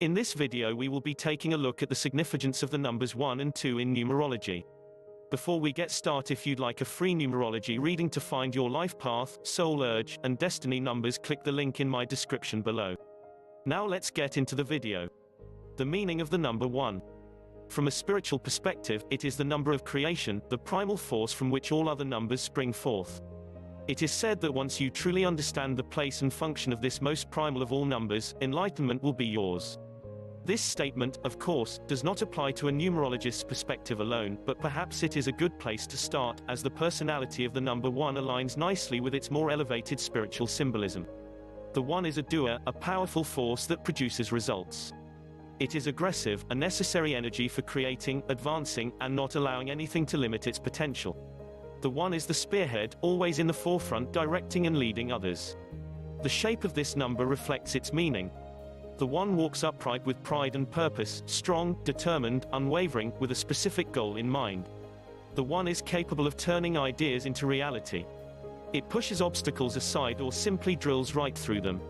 In this video we will be taking a look at the significance of the numbers 1 and 2 in numerology. Before we get started, if you'd like a free numerology reading to find your life path, soul urge, and destiny numbers, click the link in my description below. Now let's get into the video. The meaning of the number 1. From a spiritual perspective, it is the number of creation, the primal force from which all other numbers spring forth. It is said that once you truly understand the place and function of this most primal of all numbers, enlightenment will be yours. This statement, of course, does not apply to a numerologist's perspective alone, but perhaps it is a good place to start, as the personality of the number 1 aligns nicely with its more elevated spiritual symbolism. The 1 is a doer, a powerful force that produces results. It is aggressive, a necessary energy for creating, advancing, and not allowing anything to limit its potential. The 1 is the spearhead, always in the forefront, directing and leading others. The shape of this number reflects its meaning. The 1 walks upright with pride and purpose, strong, determined, unwavering, with a specific goal in mind. The 1 is capable of turning ideas into reality. It pushes obstacles aside or simply drills right through them.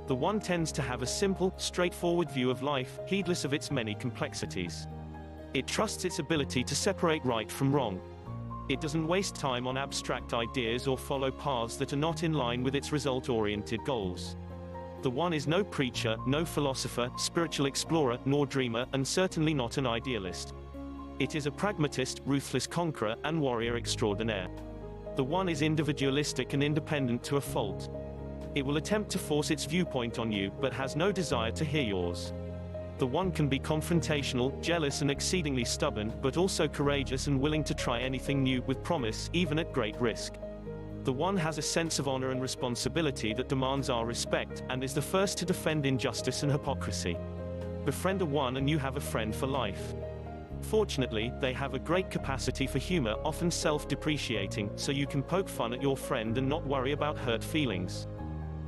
The 1 tends to have a simple, straightforward view of life, heedless of its many complexities. It trusts its ability to separate right from wrong. It doesn't waste time on abstract ideas or follow paths that are not in line with its result-oriented goals. The 1 is no preacher, no philosopher, spiritual explorer, nor dreamer, and certainly not an idealist. It is a pragmatist, ruthless conqueror, and warrior extraordinaire. The 1 is individualistic and independent to a fault. It will attempt to force its viewpoint on you, but has no desire to hear yours. The 1 can be confrontational, jealous, and exceedingly stubborn, but also courageous and willing to try anything new, with promise, even at great risk. The 1 has a sense of honor and responsibility that demands our respect, and is the first to defend injustice and hypocrisy. Befriend a 1 and you have a friend for life. Fortunately, they have a great capacity for humor, often self-depreciating, so you can poke fun at your friend and not worry about hurt feelings.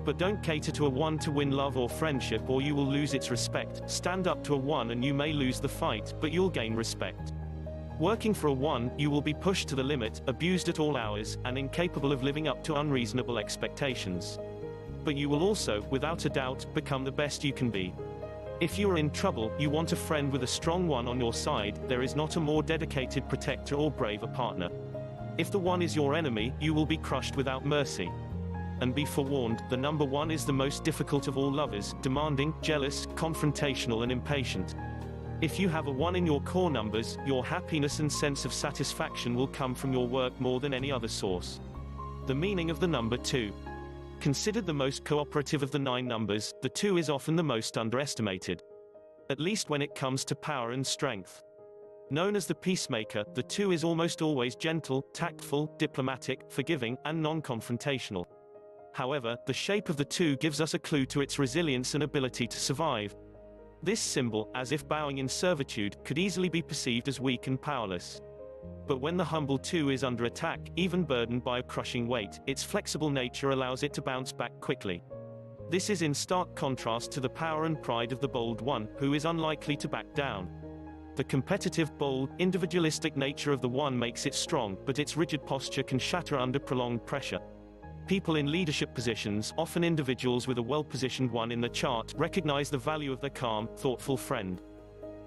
But don't cater to a 1 to win love or friendship, or you will lose its respect. Stand up to a 1 and you may lose the fight, but you'll gain respect. Working for a 1, you will be pushed to the limit, abused at all hours, and incapable of living up to unreasonable expectations. But you will also, without a doubt, become the best you can be. If you are in trouble, you want a friend with a strong 1 on your side. There is not a more dedicated protector or braver partner. If the 1 is your enemy, you will be crushed without mercy. And be forewarned, the number 1 is the most difficult of all lovers, demanding, jealous, confrontational, and impatient. If you have a 1 in your core numbers, your happiness and sense of satisfaction will come from your work more than any other source. The meaning of the number 2. Considered the most cooperative of the 9 numbers, the 2 is often the most underestimated. At least when it comes to power and strength. Known as the peacemaker, the 2 is almost always gentle, tactful, diplomatic, forgiving, and non-confrontational. However, the shape of the 2 gives us a clue to its resilience and ability to survive. This symbol, as if bowing in servitude, could easily be perceived as weak and powerless. But when the humble 2 is under attack, even burdened by a crushing weight, its flexible nature allows it to bounce back quickly. This is in stark contrast to the power and pride of the bold 1, who is unlikely to back down. The competitive, bold, individualistic nature of the 1 makes it strong, but its rigid posture can shatter under prolonged pressure. People in leadership positions, often individuals with a well-positioned 1 in the chart, recognize the value of their calm, thoughtful friend.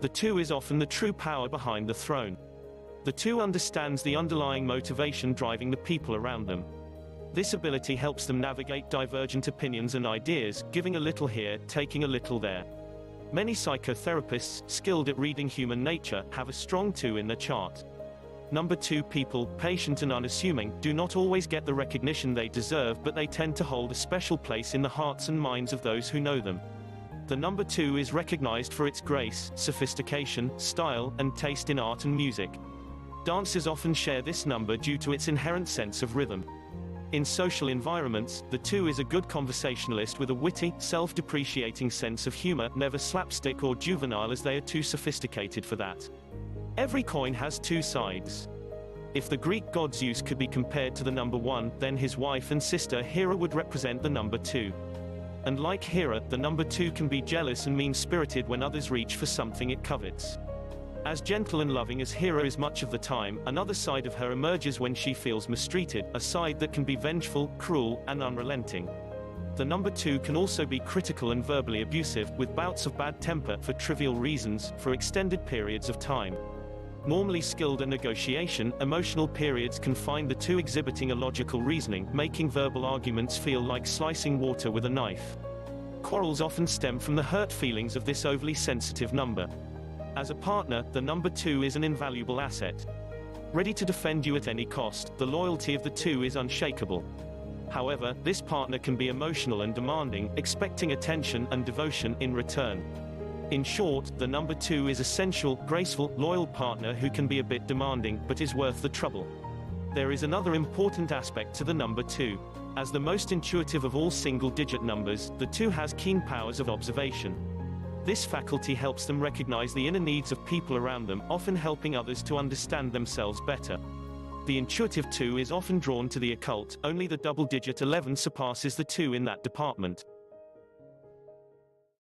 The 2 is often the true power behind the throne. The 2 understands the underlying motivation driving the people around them. This ability helps them navigate divergent opinions and ideas, giving a little here, taking a little there. Many psychotherapists, skilled at reading human nature, have a strong 2 in their chart. Number 2 people, patient and unassuming, do not always get the recognition they deserve, but they tend to hold a special place in the hearts and minds of those who know them. The number 2 is recognized for its grace, sophistication, style, and taste in art and music. Dancers often share this number due to its inherent sense of rhythm. In social environments, the 2 is a good conversationalist with a witty, self-depreciating sense of humor, never slapstick or juvenile, as they are too sophisticated for that. Every coin has 2 sides. If the Greek god Zeus could be compared to the number 1, then his wife and sister Hera would represent the number 2. And like Hera, the number 2 can be jealous and mean-spirited when others reach for something it covets. As gentle and loving as Hera is much of the time, another side of her emerges when she feels mistreated, a side that can be vengeful, cruel, and unrelenting. The number 2 can also be critical and verbally abusive, with bouts of bad temper for trivial reasons, for extended periods of time. Normally skilled at negotiation, emotional periods can find the 2 exhibiting illogical reasoning, making verbal arguments feel like slicing water with a knife. Quarrels often stem from the hurt feelings of this overly sensitive number. As a partner, the number 2 is an invaluable asset. Ready to defend you at any cost, the loyalty of the 2 is unshakable. However, this partner can be emotional and demanding, expecting attention and devotion in return. In short, the number 2 is a sensual, graceful, loyal partner who can be a bit demanding, but is worth the trouble. There is another important aspect to the number 2. As the most intuitive of all single-digit numbers, the 2 has keen powers of observation. This faculty helps them recognize the inner needs of people around them, often helping others to understand themselves better. The intuitive 2 is often drawn to the occult, only the double-digit 11 surpasses the 2 in that department.